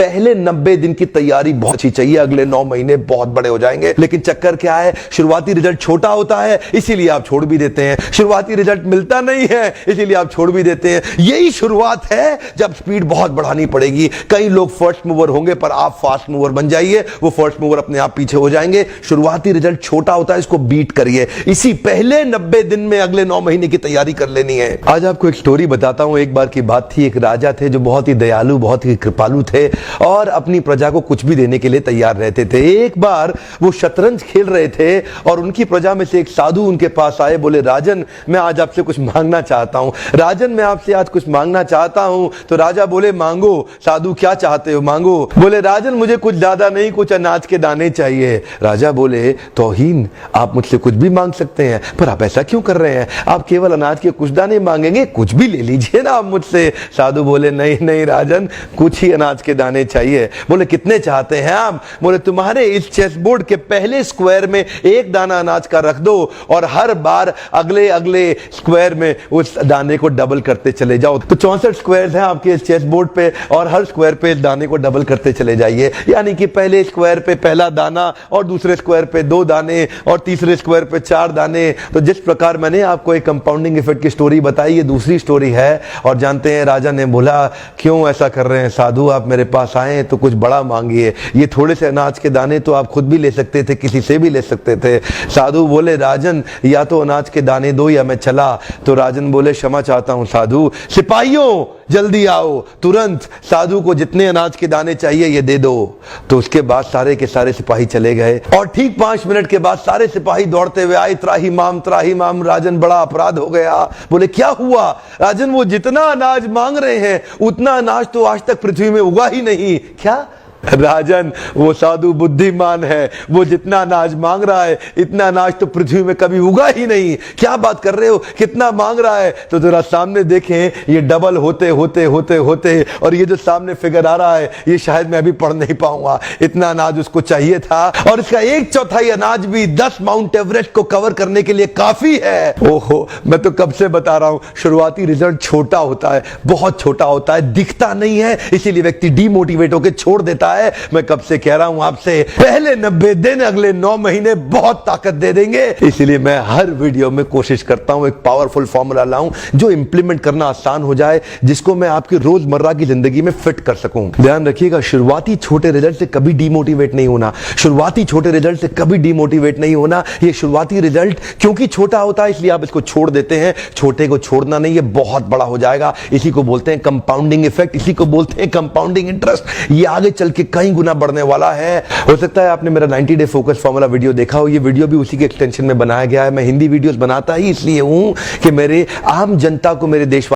पहले 90 दिन की तैयारी बहुत अच्छी चाहिए, अगले 9 महीने बहुत बड़े हो जाएंगे। लेकिन चक्कर क्या है, शुरुआती रिजल्ट छोटा होता है, इसीलिए आप छोड़ भी देते हैं। शुरुआती रिजल्ट मिलता नहीं है, इसीलिए आप छोड़ भी देते हैं। यही शुरुआत है जब स्पीड बहुत बढ़ानी पड़ेगी। कई लोग फर्स्ट मूवर होंगे, पर आप फास्ट मूवर बन जाइए, वो फर्स्ट मूवर अपने आप पीछे हो जाएंगे। शुरुआती रिजल्ट छोटा होता है, इसको बीट करिए। इसी पहले 90 दिन में अगले 9 महीने की तैयारी कर लेनी है। आज आपको एक स्टोरी बताता हूं। एक बार की बात थी, एक राजा थे जो बहुत ही दयालु, बहुत ही कृपालु थे और अपनी प्रजा को कुछ भी देने के लिए तैयार रहते थे। एक बार वो शतरंज खेल रहे थे और उनकी प्रजा में से एक साधु उनके पास आए। बोले, राजन मैं आज आपसे कुछ मांगना चाहता हूं। राजन मैं आपसे आज कुछ मांगना चाहता हूं। तो राजा बोले, मांगो। साधु, क्या चाहते हो, मांगो। बोले, राजन मुझे कुछ ज्यादा नहीं, कुछ अनाज के दाने चाहिए। राजा बोले, तौहीन, आप मुझसे कुछ भी मांग सकते हैं, पर आप ऐसा क्यों कर रहे हैं? आप केवल अनाज के कुछ दाने मांगेंगे, कुछ भी ले लीजिए ना आप मुझसे। साधु बोले, नहीं नहीं राजन, कुछ ही अनाज के दाने चाहिए। बोले, कितने चाहते हैं आप? बोले, तुम्हारे इस चेस बोर्ड के पहले स्क्वायर में एक दाना अनाज का रख दो और हर बार अगले अगले स्क्वायर में उस दाने को डबल करते चले जाओ। तो 64 स्क्वायर्स हैं आपके इस चेस बोर्ड पे और हर स्क्वायर पे इस दाने को डबल करते चले जाइए। यानी कि पहले स्क्वायर पे पहला दाना और दूसरे स्क्वायर पे 2 दाने और तीसरे स्क्वायर पे 4 दाने। तो जिस प्रकार मैंने आपको एक कंपाउंडिंग इफेक्ट की स्टोरी बताई, ये दूसरी स्टोरी है। और जानते हैं, राजा ने बोला, क्यों ऐसा कर रहे हैं साधु, आप मेरे पास आए तो कुछ बड़ा मांगिए। ये थोड़े से अनाज के दाने तो आप खुद भी ले सकते थे, किसी से भी ले सकते थे। साधु बोले, राजन या तो अनाज के दाने दो या मैं चला। तो राजन बोले, क्षमा चाहता हूं साधु, सिपाहियों जल्दी आओ, तुरंत साधु को जितने अनाज के दाने चाहिए ये दे दो। तो उसके बाद सारे के सारे सिपाही चले गए और ठीक 5 मिनट के बाद सारे सिपाही दौड़ते हुए आए, त्राही माम राजन, बड़ा अपराध हो गया। बोले, क्या हुआ? राजन, वो जितना अनाज मांग रहे हैं उतना अनाज तो आज तक पृथ्वी में उगा ही नहीं। क्या? राजन, वो साधु बुद्धिमान है, वो जितना अनाज मांग रहा है इतना अनाज तो पृथ्वी में कभी उगा ही नहीं। क्या बात कर रहे हो, कितना मांग रहा है? तो जरा सामने देखें, ये डबल होते होते होते होते और ये जो सामने फिगर आ रहा है ये शायद मैं अभी पढ़ नहीं पाऊंगा। इतना अनाज उसको चाहिए था और इसका 1/4 अनाज भी 10 माउंट एवरेस्ट को कवर करने के लिए काफी है। ओहो, मैं तो कब से बता रहा हूं, शुरुआती रिजल्ट छोटा होता है, बहुत छोटा होता है, दिखता नहीं है, इसीलिए व्यक्ति डीमोटिवेट होकर छोड़ देता है। मैं कब से कह रहा हूं आपसे, पहले 90 दिन अगले 9 महीने बहुत ताकत दे देंगे। इसलिए मैं हर वीडियो में कोशिश करता हूं एक पावरफुल फॉर्मूला लाऊं जो इंप्लीमेंट करना आसान हो जाए, जिसको मैं आपकी रोजमर्रा की जिंदगी में फिट कर सकूं। ध्यान रखिएगा, शुरुआती छोटे रिजल्ट से कभी डीमोटिवेट नहीं होना। शुरुआती छोटे रिजल्ट से कभी डीमोटिवेट नहीं होना। ये शुरुआती रिजल्ट क्योंकि छोटा होता है इसलिए आप इसको छोड़ देते हैं। छोटे को छोड़ना नहीं, ये बहुत बड़ा हो जाएगा। इसी को बोलते हैं कंपाउंडिंग इफेक्ट, इसी को बोलते हैं कंपाउंडिंग इंटरेस्ट। ये आगे चल के कई गुना बढ़ने वाला है। हो सकता है आपने मेरा 90 डे फोकस फॉर्मूला वीडियो देखा हो। ये वीडियो भी उसी के एक्सटेंशन में बनाया गया है। मैं हिंदी वीडियोस बनाता ही इसलिए हूं कि मेरे आम जनता को, मेरे देश